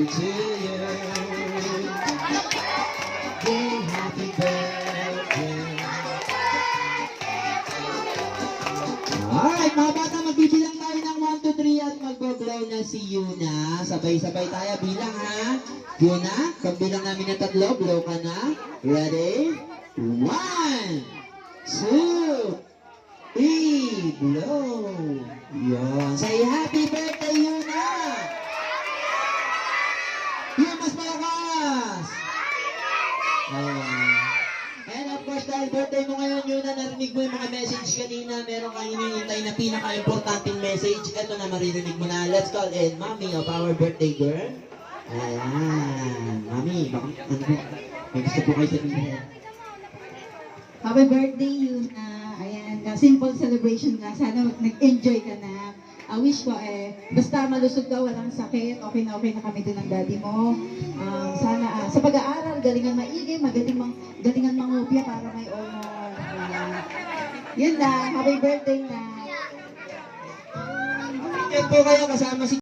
to you. Happy birthday. Alright, mga bata, magbibilang tayo ng 1, 2, 3 at mag-blow na si Yuna. Sabay-sabay tayo, bilang ha. Yuna, pagbilang namin ng 3, blow ka na. Ready? 1, 2, 3, blow. Yun. Say happy birthday, Yuna. Yun, mas malakas. And of course, dahil birthday mo ngayon, Yuna, narinig mo yung mga message kanina. Meron kang hinihintay na pinaka-importanting message. Ito na, maririnig mo na. Let's call in Mommy of our birthday girl. Ayan. Mommy, baka, ano po? May gusto po kayo sabihin. Happy birthday, Yuna. Ayan, simple celebration nga. Sana nag-enjoy ka na. Wish ko basta malusog ka, walang sakit, okay na kami din ng daddy mo. Sana sa pag-aaral, galingan maigi, galingan mangopya para may honor. Yun na, happy birthday na. Yan po kayo kasama si